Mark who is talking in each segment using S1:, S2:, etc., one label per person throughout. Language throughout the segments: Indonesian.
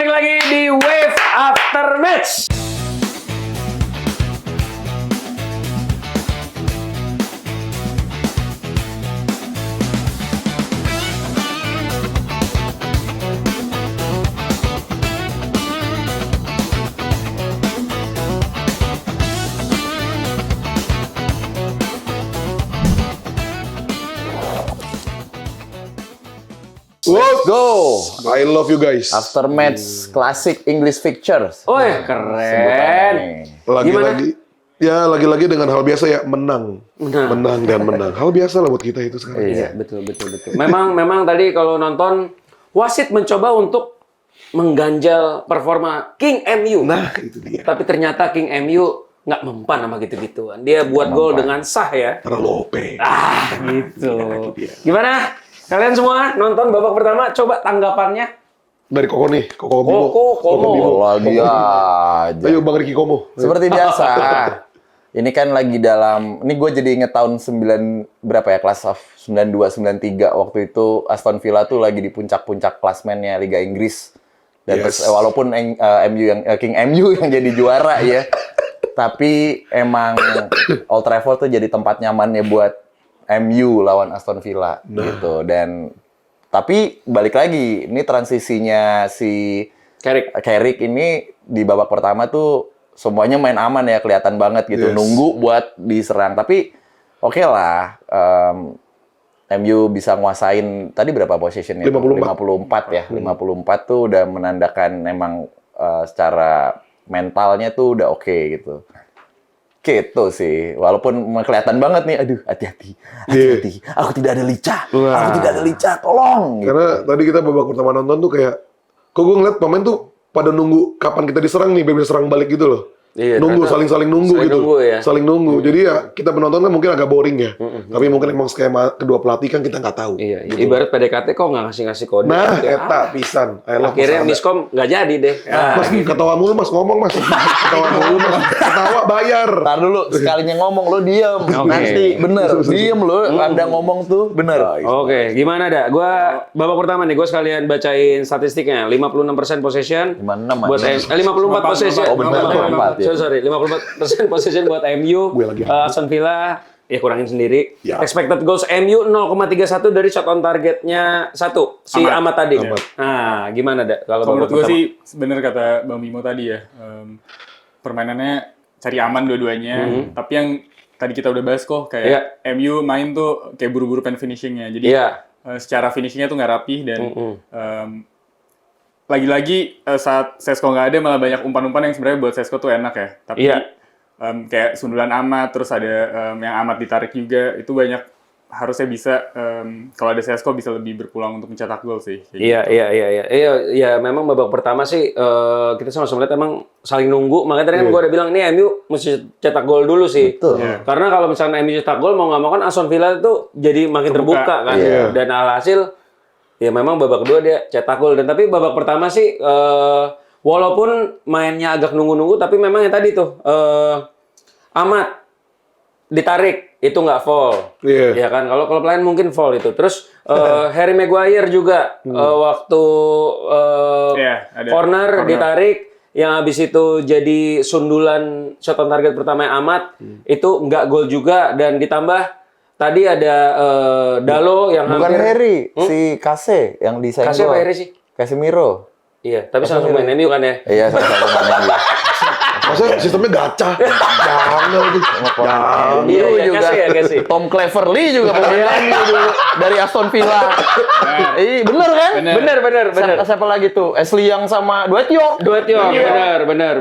S1: balik lagi di Wave After Match.
S2: Let's
S3: go.
S2: I love you guys.
S3: After match classic English Pictures.
S1: Woi, keren.
S2: Lagi-lagi dengan hal biasa ya, menang dan menang. Hal biasa lah buat kita itu sekarang.
S1: Iya, betul. Memang tadi kalau nonton wasit mencoba untuk mengganjal performa King MU.
S2: Nah, itu dia.
S1: Tapi ternyata King MU nggak mempan sama gitu-gituan. Dia buat gol dengan sah ya.
S2: Terlalu OP.
S1: Gitu. Gimana? Kalian semua nonton babak pertama, coba tanggapannya.
S2: Dari Koko nih, Koko Bimo.
S1: Komo.
S3: Lagi aja.
S2: Ayo Bang Riki Komo.
S3: Seperti biasa. Ini kan lagi dalam, ini gue jadi inget tahun 9 kelas of 92 93 waktu itu Aston Villa tuh lagi di puncak-puncak klasmennya Liga Inggris. Dan
S2: Yes.
S3: walaupun King MU yang jadi juara ya. Tapi emang Old Trafford tuh jadi tempat nyamannya buat MU lawan Aston Villa gitu. Dan tapi balik lagi, ini transisinya si Carrick ini di babak pertama tuh semuanya main aman ya, kelihatan banget gitu.
S2: Yes.
S3: Nunggu buat diserang. Tapi oke lah, MU bisa nguasain tadi berapa possession-nya? 54 ya. 54 tuh udah menandakan emang secara mentalnya tuh udah oke gitu. Gitu sih, walaupun kelihatan banget nih, aduh hati-hati, aku tidak ada lica, tolong.
S2: Karena tadi kita babak pertama nonton tuh kayak, kok gue ngeliat pemain tuh pada nunggu kapan kita diserang nih, biar bisa serang balik gitu loh.
S1: Iya,
S2: nunggu, saling nunggu gitu. Saling nunggu. Jadi ya kita penonton kan mungkin agak boring ya. Tapi mungkin emang skema kedua pelatih kan kita nggak tahu.
S1: Iya,
S2: gitu.
S1: Ibarat PDKT kok nggak ngasih kode.
S2: Nah, eta pisan.
S1: Akhirnya miskom nggak jadi deh.
S2: Mas, ketawa mulu mas, ngomong mas. Ketawa mulu mas. Ketawa bayar.
S3: Ntar dulu, sekalinya ngomong lo diem. Nanti bener, diem lo. Anda ngomong tuh bener.
S1: Oke, gimana dah? Gua babak pertama nih, gue sekalian bacain statistiknya. 56% possession.
S3: 56
S1: buat 54 possession.
S3: Oh, bener, 54, ya.
S1: Sorry, 54% possession buat MU. Aston Villa ya kurangin sendiri.
S2: Ya.
S1: Expected goals MU 0,31 dari shot on targetnya 1 si Ahmad tadi. Nah, gimana dah kalau
S4: menurut
S1: babak
S4: gue
S1: pertama?
S4: sih bener kata Bang Bimo tadi ya. Permainannya cari aman dua-duanya. Tapi yang tadi kita udah bahas kok kayak MU main tuh kayak buru-buru pen finishingnya. Jadi secara finishingnya tuh nggak rapih dan lagi-lagi saat Sesko nggak ada malah banyak umpan-umpan yang sebenarnya buat Sesko tuh enak ya. Tapi kayak sundulan Amat, terus ada yang Amat ditarik juga, itu banyak harusnya bisa kalau ada Sesko bisa lebih berpeluang untuk mencetak gol sih.
S1: Iya, memang babak pertama sih kita sama-sama lihat emang saling nunggu. Makanya tadi kan gue udah bilang nih MU mesti cetak gol dulu sih. Karena kalau misalnya MU cetak gol mau nggak mau kan Aston Villa itu jadi makin terbuka kan. Dan alhasil ya memang babak kedua dia cetak gol. Dan tapi babak pertama sih walaupun mainnya agak nunggu-nunggu, tapi memang yang tadi tuh Amat ditarik itu nggak foul, ya kan? Kalau pelayan mungkin foul itu. Terus Harry Maguire juga waktu corner ditarik, yang habis itu jadi sundulan shot on target pertama Amat itu nggak gol juga, dan ditambah tadi ada Dalo yang
S3: bukan
S1: hampir...
S3: Harry, si Kase yang desain
S1: Kase apa Harry sih?
S3: Casemiro.
S1: Iya, tapi sama main MU kan ya?
S3: Iya, sama main MU.
S2: Maksudnya sistemnya gacha. Jangan.
S1: Iya,
S3: juga.
S1: Kasih.
S3: Tom Cleverley juga pemain MU dulu dari Aston Villa. Iya, bener kan?
S1: Bener.
S3: Siapa lagi tuh? Ashley yang sama Dwight York.
S1: Bener.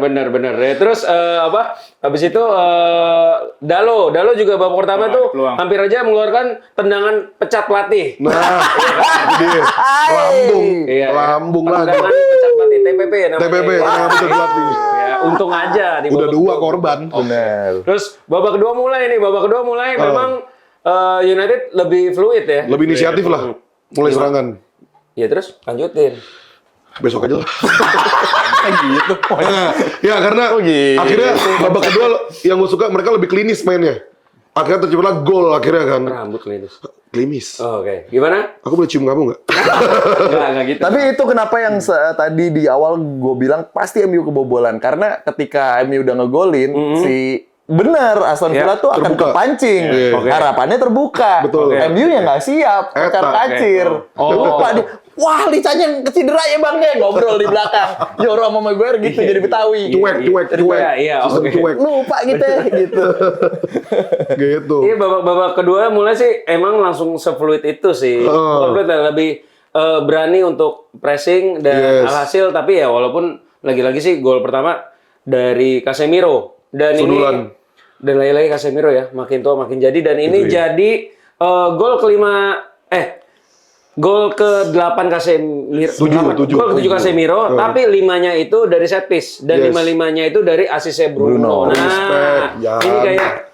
S1: Ya, terus habis itu Dalo juga babak pertama tuh hampir aja mengeluarkan tendangan pecat pelatih.
S2: Nah, itu dia. Lambung lagi.
S1: Tendangan pecat pelatih, TPP namanya.
S2: TPP, tendangan pecat pelatih.
S1: Ya, untung aja di
S2: Udah
S1: babak
S2: 2 korban.
S3: Bener.
S1: Terus babak kedua mulai memang United lebih fluid ya.
S2: Lebih inisiatif lah. Mulai serangan.
S1: Ya terus lanjutin.
S2: Besok aja lah.
S4: gitu.
S2: Ya karena akhirnya babak kedua yang gue suka mereka lebih klinis mainnya. Akhirnya terciptalah gol akhirnya kan.
S1: Rambut klinis.
S2: Klimis.
S1: Oh, oke. Gimana?
S2: Aku boleh cium kamu nggak?
S1: Enggak gitu.
S3: Tapi itu kenapa yang tadi di awal gue bilang pasti MU kebobolan. Karena ketika MU udah ngegolin, bener, Aston Villa tuh akan
S2: Terbuka.
S3: kepancing.
S2: Oke.
S3: Harapannya terbuka.
S2: Betul.
S3: MU yang nggak siap, kocar-kacir. Lupa dia. Wah, Licanya kecedera ya Bang ya, ngobrol di belakang. Yoro sama Maguire gitu jadi Betawi.
S2: Cuek.
S1: Iya,
S2: Sistem
S1: oke.
S2: cuek.
S3: Lupa gitu ya, gitu.
S2: Gitu.
S1: Iya, babak kedua mulai sih emang langsung se-fluid itu sih. Bukan fluid, lebih berani untuk pressing dan
S2: Yes.
S1: alhasil, tapi ya walaupun lagi-lagi sih gol pertama dari Casemiro dan
S2: Sundulan.
S1: ini dan lagi-lagi Casemiro ya, makin tua makin jadi dan ini jadi gol kelima gol ke-8 Casemiro.
S2: Tujuh.
S1: Gol ke-7 Casemiro, tapi 5-nya itu dari set piece dan
S2: Yes.
S1: 5-5-nya itu dari asisnya Bruno. Nah,
S2: Respect, Jan.
S1: ini kayak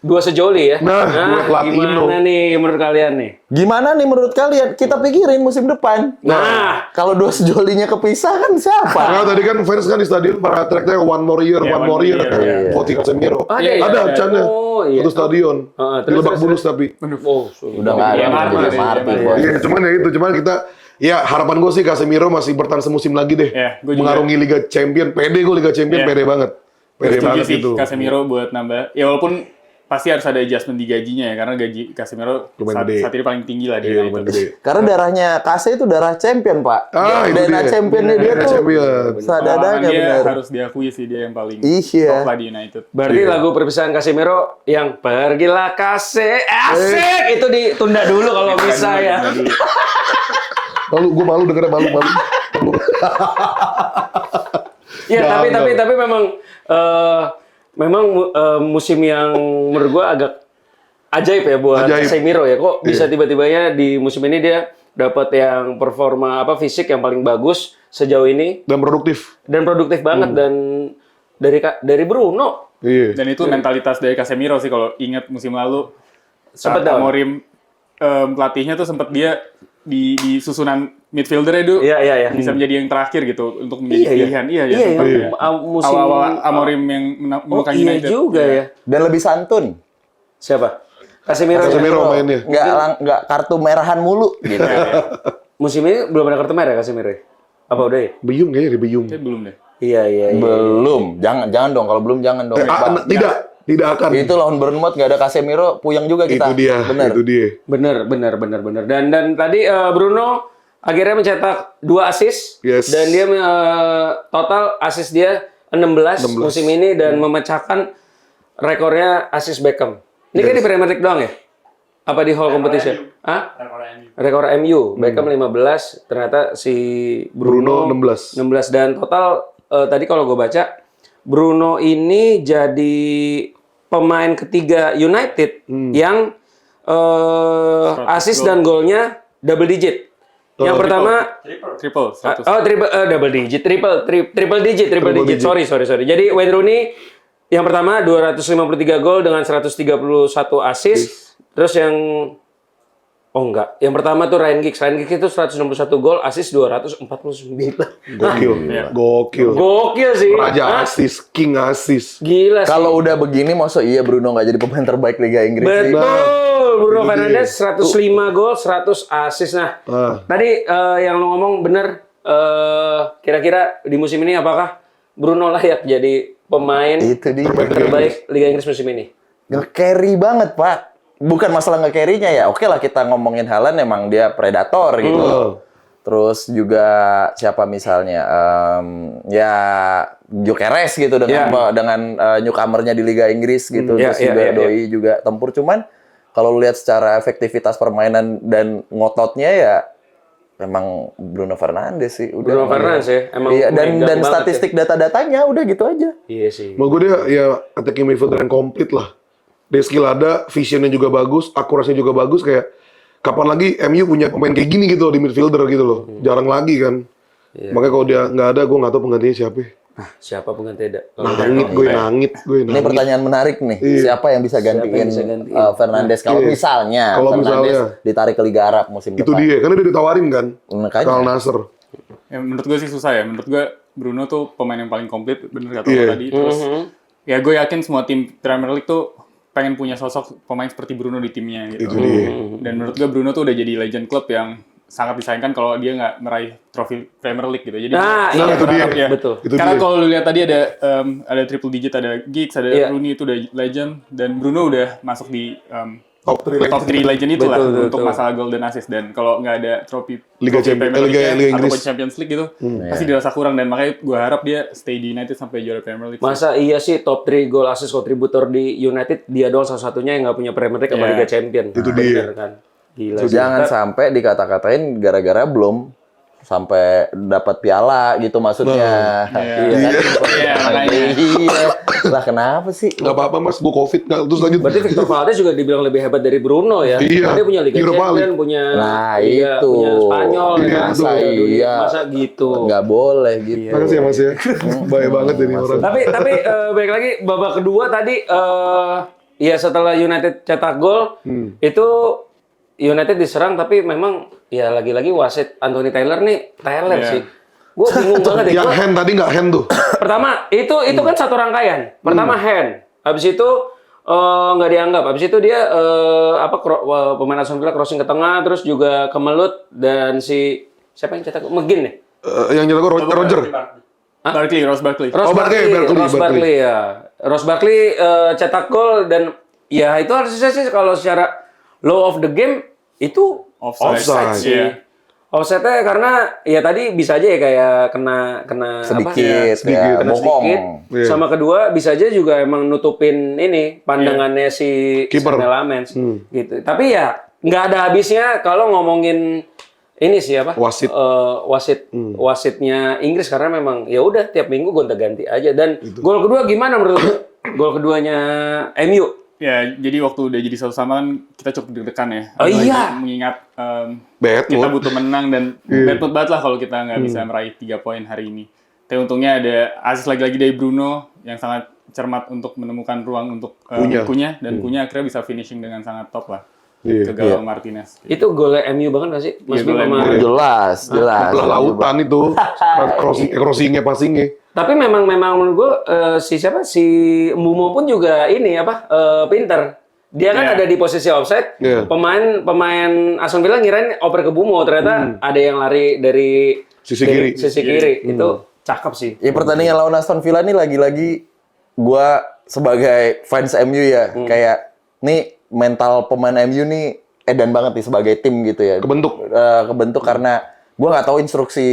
S1: dua sejoli ya.
S2: Nah, duet Latino.
S1: Gimana nih menurut kalian nih?
S3: Gimana nih menurut kalian? Kita pikirin musim depan.
S1: Nah,
S3: Kalau dua sejolinya kepisah kan siapa?
S2: Nah, tadi kan fans kan di stadion para tracknya one more year.
S4: One more year.
S2: Voting Casemiro.
S1: Ada.
S2: Cannya.
S1: Oh, iya.
S2: Satu stadion.
S1: Terus,
S2: Di Lebak
S1: terus,
S2: Bulus tapi.
S1: oh,
S3: Udah nggak ada.
S4: Iya, Martin,
S3: Martin,
S4: iya,
S3: Martin,
S4: iya.
S3: bos.
S2: Iya, cuman kita harapan gue sih Casemiro masih bertahan semusim lagi deh.
S4: Iya, gua juga.
S2: Mengarungi Liga Champion. Pede gue Liga Champion,
S4: Iya.
S2: pede banget. Pede
S4: Setuju
S2: banget
S4: sih
S2: gitu.
S4: Casemiro buat nambah. Ya walaupun pasti harus ada adjustment di gajinya ya, karena gaji Casemiro
S2: Lumayan
S4: saat,
S2: gede.
S4: saat ini paling tinggi lah di
S2: Iya, lumayan
S4: United.
S2: gede.
S3: Karena darahnya Kase itu darah champion, Pak.
S2: Itu
S3: DNA
S2: dia.
S3: championnya dia
S2: DNA
S3: tuh
S2: champion.
S3: sadadanya
S4: Dia
S3: benar.
S4: harus diakui sih dia yang paling
S3: Iya.
S4: top lah di United.
S1: berarti lagu perpisahan Casemiro yang pergilah asik itu ditunda dulu kalau bisa ya.
S2: Gue malu dengernya malu.
S1: Ya,
S2: Jangan.
S1: tapi memang musim yang menurut gua agak ajaib ya buat
S2: Ajaib.
S1: Casemiro ya. Kok bisa tiba-tibanya di musim ini dia dapat yang performa fisik yang paling bagus sejauh ini
S2: Dan produktif.
S1: dan produktif banget dan dari Bruno.
S2: Iya.
S4: Dan itu mentalitas dari Casemiro sih kalau ingat musim lalu
S1: Sempet
S4: saat
S1: down.
S4: Amorim pelatihnya tuh sempat dia di susunan midfielder itu
S1: Iya.
S4: bisa menjadi yang terakhir gitu untuk menjadi pilihan. Iya,
S1: Iya,
S4: sempat
S1: iya.
S4: ya.
S1: Musim
S4: Awal-awal Amorim yang
S1: Oh
S4: menemukan
S1: iya
S4: United.
S1: juga ya.
S3: Dan lebih santun.
S1: Siapa? Casemiro.
S2: Casemiro mainnya.
S3: Nggak kartu merahan mulu gitu.
S1: Musim ini belum ada kartu merah Casemiro ya? Apa udah ya?
S2: Beyung kayaknya di Beyung.
S4: Kayaknya belum deh.
S1: Iya.
S3: Belum. Jangan dong. Kalau belum jangan dong. Pak.
S2: Tidak akan.
S3: Itu lawan Bournemouth nggak ada Casemiro, puyang juga kita.
S2: Itu dia.
S3: Bener.
S2: Itu dia.
S1: Bener. Dan tadi Bruno akhirnya mencetak 2 assist
S2: Yes.
S1: dan dia total assist dia 16 musim ini dan memecahkan rekornya assist Beckham. Ini kan di Premier League doang ya? Apa di whole competition? Hah? Rekor MU. Beckham 15, ternyata si Bruno
S2: 16.
S1: 16 dan total tadi kalau gue baca Bruno ini jadi pemain ketiga United yang assist dan golnya double digit. Yang pertama
S4: Triple. 100.
S1: double digit, triple digit. Sorry. Jadi Wayne Rooney yang pertama 253 gol dengan 131 assist. Terus yang yang pertama tuh Ryan Giggs itu 161 gol, assist 249.
S2: Gokil
S1: sih.
S2: Raja
S1: Hah?
S2: assist, king assist.
S1: Gila sih.
S3: Kalau udah begini, masa iya Bruno nggak jadi pemain terbaik Liga Inggris sih?
S1: Betul, Bruno Fernandes 105 gol, 100 assist. Nah, tadi yang lo ngomong bener. Kira-kira di musim ini apakah Bruno layak jadi pemain
S3: Itu dia.
S1: terbaik Liga Inggris musim ini?
S3: Nge-carry banget, Pak. Bukan masalah nge-carry-nya ya. Oke lah kita ngomongin Haaland emang dia predator gitu. Terus juga siapa misalnya ya Gyökeres gitu dengan newcomer-nya di Liga Inggris gitu. Terus juga Doi juga tempur, cuman kalau lihat secara efektivitas permainan dan ngototnya ya memang Bruno Fernandes sih udah.
S1: Bruno Fernandes ya, emang
S3: iya, dan
S1: banget
S3: statistik data-datanya udah gitu aja.
S1: Iya sih.
S2: Menurut gue dia ya attacking midfielder yang komplit lah. Dia skill ada, visionnya juga bagus, akurasinya juga bagus. Kayak kapan lagi MU punya pemain kayak gini gitu loh, di midfielder gitu loh. Jarang lagi kan. Makanya kalau dia nggak ada, gue nggak tahu penggantinya siapa.
S1: Nah, siapa pengganti Eda?
S2: Nangit gue.
S3: Ini pertanyaan menarik nih. Siapa yang bisa gantiin Fernandes kalau misalnya
S2: Kalau
S3: Fernandes
S2: misalnya.
S3: ditarik ke Liga Arab musim
S2: Itu
S3: depan?
S2: dia, karena dia ditawarin kan.
S3: Makanya.
S2: Al Nasser.
S4: Ya, menurut gue sih susah ya. Menurut gue Bruno tuh pemain yang paling komplit, bener kata lo tadi. Terus ya gue yakin semua tim Premier League tuh pengen punya sosok pemain seperti Bruno di timnya gitu.
S2: Itu dia.
S4: Dan menurut gue Bruno tuh udah jadi legend klub yang sangat disayangkan kalau dia nggak meraih trofi Premier League gitu. Jadi
S2: itu dia.
S4: ya.
S1: Betul.
S2: Itu
S4: Karena
S2: dia.
S4: kalau lu lihat tadi ada triple digit, ada Giggs, ada
S1: Iya.
S4: Rooney itu udah legend, dan Bruno udah masuk di
S2: Top 3
S4: top 3 legend itu lah
S1: Betul,
S4: untuk
S1: betul.
S4: masalah golden assist. Dan kalau nggak ada trofi
S2: Liga Champions-
S4: Premier League
S2: Liga Inggris.
S4: ataupun Champions League gitu, pasti dirasa kurang, dan makanya gue harap dia stay di United sampai juara Premier League.
S1: Masa iya sih top 3 goal assist kontributor di United dia doang satu-satunya yang nggak punya Premier League sama
S4: Iya.
S1: Liga Champion.
S2: Itu
S1: Bener
S2: dia.
S1: kan. Gila.
S3: Jangan sampai dikata-katain gara-gara belum sampai dapat piala gitu maksudnya.
S4: Iya. Iya, makanya.
S3: Iya. Lah kenapa sih?
S2: Nggak apa-apa mas, gue covid nggak terus lanjut.
S1: Berarti Victor Valdes juga dibilang lebih hebat dari Bruno ya.
S2: Iya.
S1: Dia punya Liga
S2: Europa
S1: Champion,
S2: League.
S1: punya
S3: Nah,
S1: Liga,
S3: itu.
S1: punya Spanyol,
S2: Iya,
S1: ya.
S3: masa
S1: Punya dunia.
S3: iya.
S1: Masa gitu.
S3: Nggak boleh gitu.
S2: Makasih ya mas ya. Baik banget ini orang.
S1: Tapi balik lagi babak kedua tadi ya setelah United cetak gol itu United diserang, tapi memang ya lagi-lagi wasit Anthony Taylor nih Taylor
S4: Iya.
S1: sih. Gue bingung banget deh.
S2: Yang
S1: Gua-
S2: hand tadi nggak hand tuh.
S1: Pertama itu kan satu rangkaian. Pertama hand. Habis itu nggak dianggap. Habis itu dia pemain Aston Villa crossing ke tengah, terus juga kemelut, dan si siapa yang cetak? McGinn ya?
S2: Yang jago Roger.
S4: Ross Barkley.
S2: Barkley.
S1: Ross Barkley ya. Ross Barkley cetak gol, dan ya itu harusnya sih kalau secara law of the game itu
S2: Offside.
S1: sih.
S4: Iya.
S1: Offside-nya karena ya tadi bisa aja ya kayak kena
S3: Sedikit,
S1: apa?
S3: ya,
S1: Kena
S3: bokong.
S1: sedikit.
S2: Iya.
S1: Sama kedua bisa aja juga emang nutupin ini pandangannya si
S2: Kiper.
S1: Samuel Lamens gitu. Tapi ya nggak ada habisnya kalau ngomongin ini sih apa?
S2: Wasit.
S1: Wasitnya Inggris, karena memang ya udah tiap minggu gonta-ganti aja. Dan gol kedua gimana menurut lu? Gol keduanya MU.
S4: Ya, jadi waktu udah jadi satu sama kan kita cukup deg-degan ya.
S1: Oh
S4: Apalagi
S1: iya.
S4: Mengingat
S2: Bad
S4: kita
S2: mood.
S4: butuh menang, dan bad mood banget lah kalau kita nggak bisa meraih 3 poin hari ini. Tapi untungnya ada assist lagi-lagi dari Bruno yang sangat cermat untuk menemukan ruang untuk Cunha, dan Cunha akhirnya bisa finishing dengan sangat top lah
S2: Iya.
S4: ke gawang Martinez.
S1: Itu golnya MU banget nggak sih? Mas Bim
S4: golnya
S1: sama-
S4: MU.
S3: Jelas.
S2: Lah lautan itu. Crossingnya passingnya.
S1: Tapi memang menurut gue si Mbumo pun juga ini pinter. Dia kan
S4: Iya.
S1: ada di posisi offside.
S2: Iya.
S1: Pemain Aston Villa ngirain oper ke Mbumo, ternyata ada yang lari dari
S2: Sisi kiri.
S1: Sisi kiri. Itu cakep sih.
S3: Ya pertandingan lawan Aston Villa nih lagi-lagi gua sebagai fans MU ya kayak nih mental pemain MU nih edan banget nih sebagai tim gitu ya. Kebentuk karena gua nggak tahu instruksi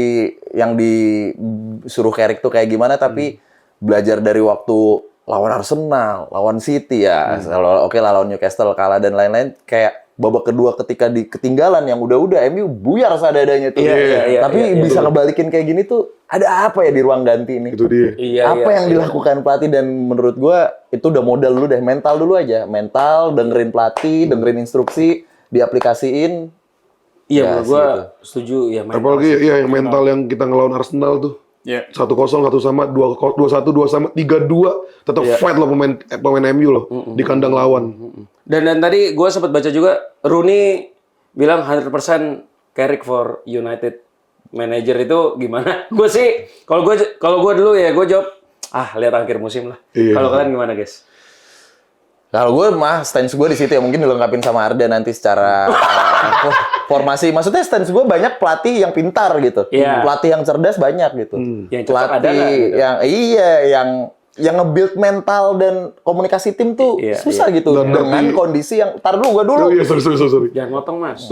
S3: yang disuruh Carrick tuh kayak gimana, tapi belajar dari waktu lawan Arsenal, lawan City ya, oke lah lawan Newcastle kalah dan lain-lain, kayak babak kedua ketika di ketinggalan yang udah-udah MU buyar seadanya tuh.
S1: Iya,
S3: Tapi bisa ngebalikin kayak gini tuh ada apa ya di ruang ganti ini?
S2: Itu dia.
S1: Iya,
S3: Apa yang dilakukan pelatih, dan menurut gua itu udah modal dulu deh, mental dulu aja. Mental, dengerin pelatih, dengerin instruksi, diaplikasiin.
S1: Iya,
S3: Ya,
S1: menurut gue
S3: segitu.
S1: setuju ya.
S2: Apalagi ya yang mental yang kita ngelawan Arsenal tuh.
S4: Ya,
S2: 1-0, 1 sama, 2-1, 2 sama, 3-2. Tetap fight loh pemain MU loh di kandang lawan.
S1: Dan tadi gue sempat baca juga Rooney bilang 100% Carrick for United manager itu gimana? Gue sih kalau gue dulu ya gue jawab lihat akhir musim lah.
S2: Iya.
S1: Kalau kalian gimana guys?
S3: Kalau gue mah stance gue di situ ya, mungkin dilengkapin sama Arda nanti secara formasi. Maksudnya stance gue banyak pelatih yang pintar gitu,
S1: Iya.
S3: pelatih yang cerdas banyak gitu,
S1: Yang cocok ada
S3: pelatih
S1: nggak gitu?
S3: yang nge-build mental dan komunikasi tim tuh
S1: Iya,
S3: susah gitu
S2: Dan
S3: dengan
S2: ngerti.
S3: kondisi yang tar dulu gue dulu.
S2: Oh iya, sorry.
S1: Jangan motong mas.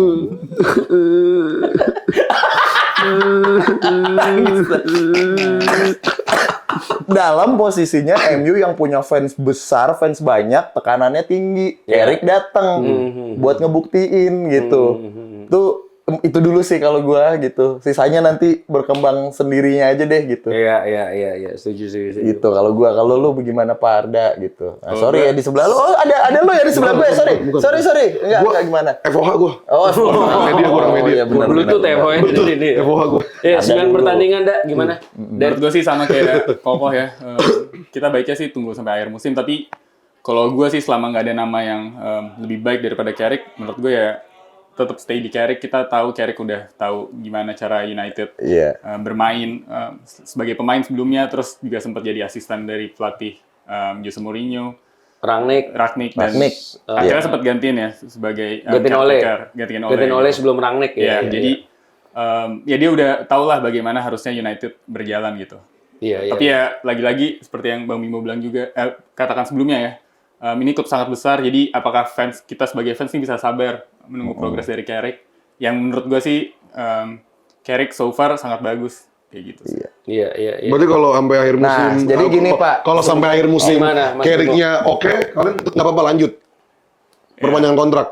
S3: Dalam posisinya MU yang punya fans besar, fans banyak, tekanannya tinggi. Carrick datang buat ngebuktiin gitu. Itu dulu sih kalau gua gitu. Sisanya nanti berkembang sendirinya aja deh gitu.
S1: Iya, setuju.
S3: Gitu kalau gua. Kalau lu bagaimana Pak Arda gitu. Nah, sorry ya di sebelah lu. Oh, ada lu ya di sebelah gue. Sorry. Enggak gimana.
S2: FOH gua.
S3: Oh,
S2: Kurang media.
S3: iya, benar.
S1: Bluetooth ya pokoknya di sini.
S2: FOH gua.
S1: Ya,
S3: Ada
S1: 9
S3: dulu.
S1: pertandingan dah gimana?
S4: menurut gue sih sama kayak Kokoh ya. Kita baiknya sih tunggu sampai akhir musim, tapi kalau gue sih selama nggak ada nama yang lebih baik daripada Carrick, menurut gue ya tetap stay di Carrick. Kita tahu Carrick udah tahu gimana cara United
S3: Iya.
S4: bermain sebagai pemain sebelumnya, terus juga sempat jadi asisten dari pelatih Jose Mourinho.
S1: Rangnick
S4: dan
S3: Rangnick.
S4: akhirnya sempat gantiin ya sebagai
S1: gantiin Ole sebelum Rangnick
S4: ya. Jadi ya dia udah tau lah bagaimana harusnya United berjalan gitu.
S1: Iya.
S4: Tapi ya lagi-lagi seperti yang Bang Bimo bilang juga, katakan sebelumnya ya, ini klub sangat besar. Jadi apakah kita sebagai fans ini bisa sabar menunggu progres dari Carrick? Yang menurut gue sih Carrick so far sangat bagus kayak gitu sih.
S1: Iya.
S2: Berarti kalau sampai akhir musim,
S3: jadi gini, Pak.
S2: Kalau sampai akhir musim,
S1: Gimana, Mas
S2: Carrick-nya oke, kalian nggak apa-apa lanjut perpanjangan kontrak.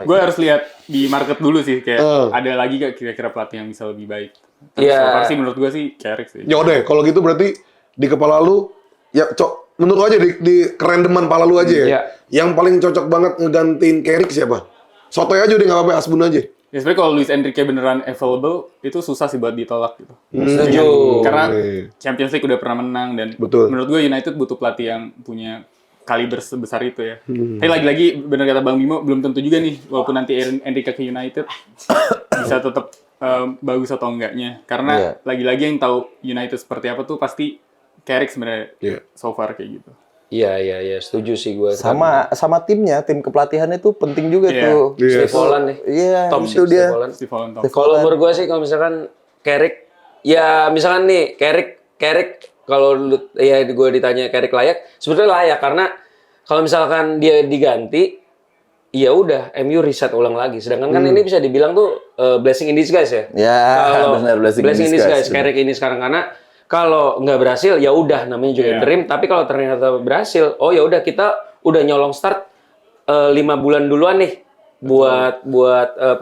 S4: Gue harus lihat di market dulu sih, kayak ada lagi gak kira-kira pelatih yang bisa lebih baik.
S1: Iya.
S4: So far sih menurut gue sih Carrick sih.
S2: Ya udah, kalau gitu berarti di kepala lu, ya menurut lu aja di kerendeman kepala lu aja ya.
S1: Iya.
S2: Yang paling cocok banget ngegantiin Carrick siapa? Sotoy aja udah nggak apa-apa, Asbun aja.
S4: Ya sebenarnya kalau Luis Enrique beneran available, itu susah sih buat ditolak gitu.
S1: Setuju.
S4: Karena
S2: Oke.
S4: Champions League udah pernah menang dan
S2: Betul.
S4: menurut gue United butuh pelatih yang punya kaliber sebesar itu ya. Tapi lagi-lagi bener kata Bang Bimo, belum tentu juga nih walaupun nanti Enrique ke United bisa tetap bagus atau enggaknya. Karena lagi-lagi yang tahu United seperti apa tuh pasti Carrick sebenarnya so far kayak gitu.
S1: Iya, setuju sih gue.
S3: Sama timnya, tim kepelatihannya tuh penting juga tuh.
S1: Steve Holland nih.
S3: Iya,
S1: Top
S3: itu
S1: sih,
S3: dia.
S4: Steve Holland top.
S1: Kalau menurut gue sih kalau misalkan Carrick, ya misalkan nih Carrick kalau ya gue ditanya Carrick layak, sebetulnya layak karena kalau misalkan dia diganti, ya udah MU reset ulang lagi. Sedangkan kan ini bisa dibilang tuh blessing in disguise ya.
S3: Ya,
S1: Kalau
S3: benar blessing in disguise.
S1: Carrick ini sekarang karena kalau nggak berhasil ya udah namanya juga interim. Tapi kalau ternyata berhasil, oh ya udah kita udah nyolong start 5 bulan duluan nih buat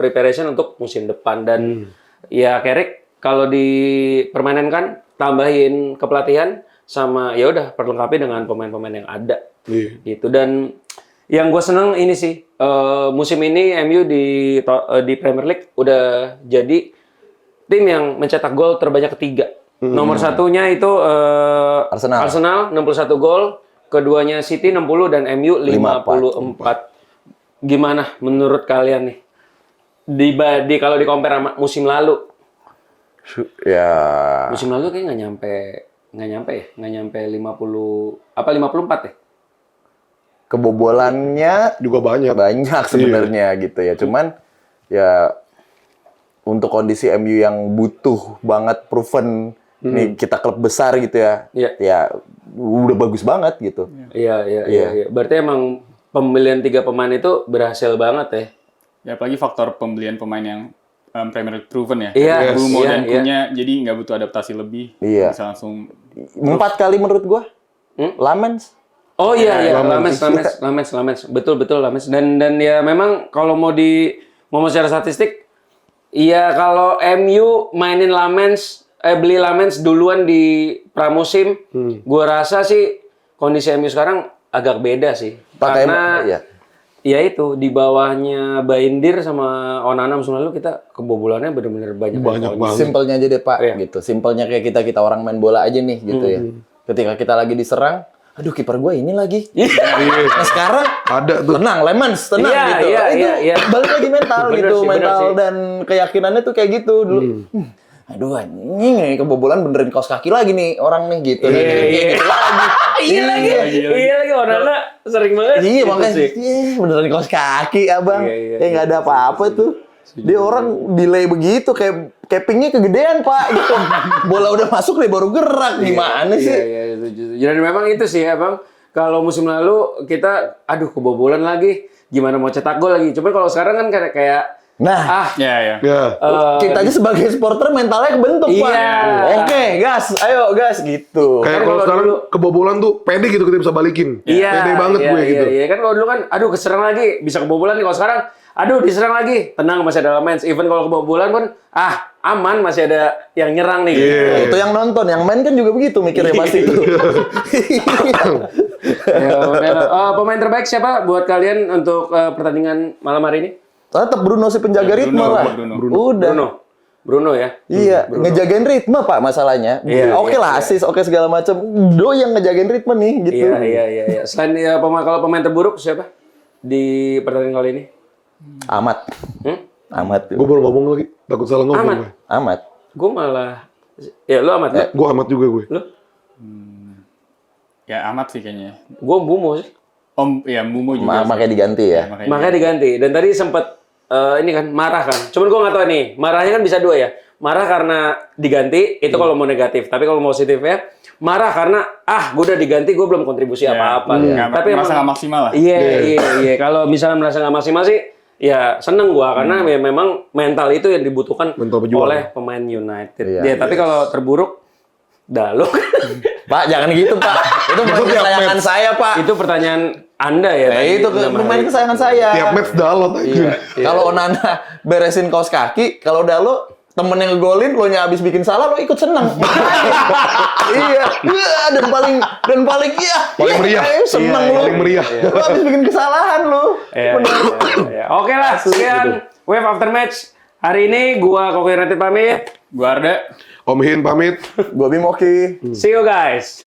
S1: preparation untuk musim depan dan ya Carrick kalau dipermanenkan tambahin kepelatihan sama ya udah perlengkapi dengan pemain-pemain yang ada gitu. Dan yang gue seneng ini sih musim ini MU di Premier League udah jadi tim yang mencetak gol terbanyak ketiga. Nomor satunya itu Arsenal 61 gol, keduanya City 60 dan MU 54. Gimana menurut kalian nih? Kalau di compare sama musim lalu?
S3: Ya.
S1: Musim lalu kayak nggak nyampe 50 apa 54 ya?
S3: Kebobolannya
S2: Juga banyak.
S3: sebenarnya gitu ya. Cuman ya untuk kondisi MU yang butuh banget proven nih kita klub besar gitu ya. Ya udah bagus banget gitu.
S1: Iya. Berarti emang pembelian 3 pemain itu berhasil banget ya.
S4: Ya apalagi faktor pembelian pemain yang Premier League proven ya.
S1: Iya.
S4: Bruno dan Kunya jadi nggak butuh adaptasi lebih.
S3: Iya.
S4: Bisa langsung
S3: 4 kali menurut gua. Lamens.
S1: Oh iya, Lamens. Betul Lamens. Dan ya memang kalau mau ngomong secara statistik, iya kalau MU mainin beli Lamens duluan di pramusim, gua rasa sih kondisi MU sekarang agak beda sih. Karena ya itu di bawahnya Baindir sama Onana musim lalu kita kebobolannya benar-benar banyak
S2: banget.
S3: Simpelnya aja deh Pak, gitu. Simpelnya kayak kita orang main bola aja nih, gitu ya. Ketika kita lagi diserang, aduh kiper gue ini lagi. Nah sekarang
S2: ada tuh.
S3: tenang, Lemans, tenang gitu.
S1: Iya.
S3: Balik lagi mental gitu, mental dan keyakinannya tuh kayak gitu dulu. Aduh anjing, kebobolan benerin kaos kaki lagi nih orang nih gitu.
S1: Iya lagi Onana sering banget.
S3: Iya makanya benerin kaos kaki abang. Nggak ada apa-apa tuh. Dia orang delay begitu kayak capingnya kegedean Pak gitu. Bola udah masuk dia baru gerak gimana sih?
S1: Iya. Jadi memang itu sih ya Bang. Kalau musim lalu kita kebobolan lagi, gimana mau cetak gol lagi. Cuman kalau sekarang kan kayak
S3: kita aja sebagai supporter mentalnya kebentuk Pak. Oke, ayo gas gitu.
S2: Kayak kalau sekarang kebobolan tuh pede gitu kita bisa balikin. Pede banget gue gitu.
S1: Iya kan kalau dulu kan keserang lagi bisa kebobolan nih. Kalau sekarang diserang lagi, tenang masih ada Lamens. Even kalau kebobolan pun aman masih ada yang nyerang nih.
S3: Itu yang nonton, yang main kan juga begitu mikirnya pasti itu.
S1: Pemain terbaik siapa buat kalian untuk pertandingan malam hari ini?
S3: Tetap Bruno si penjaga ritme lah. Udah.
S1: Bruno ya.
S3: Iya, ngejagain ritme Pak masalahnya. Oke lah, asis, oke segala macam. Yang ngejagain ritme nih gitu.
S1: Iya. Selain kalau pemain terburuk siapa di pertandingan kali ini?
S3: Amat. Amat.
S2: Gue baru ngomong lagi, takut salah ngomong.
S3: Amat.
S1: Gue malah lu Amat ya?
S2: Gue Amat juga gue.
S1: Lu?
S4: ya Amat sih kayaknya.
S1: Gue Bumo sih.
S4: Ya Mumu juga.
S3: Makanya diganti ya.
S1: Makanya diganti. Dan tadi sempat ini kan marah kan. Cuman gue nggak tahu nih. Marahnya kan bisa dua ya. Marah karena diganti itu kalau mau negatif. Tapi kalau mau positifnya marah karena gue udah diganti gue belum kontribusi apa-apa. Tapi
S4: merasa nggak maksimal lah.
S1: Iya. Kalau misalnya merasa nggak maksimal sih ya seneng gua karena ya memang mental itu yang dibutuhkan oleh pemain United. Tapi kalau terburuk dah lo.
S3: Pak, jangan gitu, Pak. Itu bukan kesayangan saya, Pak.
S1: Itu pertanyaan Anda ya.
S3: Itu pemain kesayangan saya.
S2: Tiap match Dalot aja.
S3: Kalau Onana beresin kaos kaki, kalau Dalo temen yang ngegolin, lo nya abis bikin salah, lo ikut seneng. Iya. Dan paling
S2: meriah.
S3: Seneng lo.
S2: Paling meriah.
S3: Lo abis bikin kesalahan lo.
S1: Oke lah, sekian Wave After Match. Hari ini gua Koko United pamit.
S4: Gua Arda.
S2: Om Hin pamit.
S3: Gua Bim Oki.
S1: See you guys.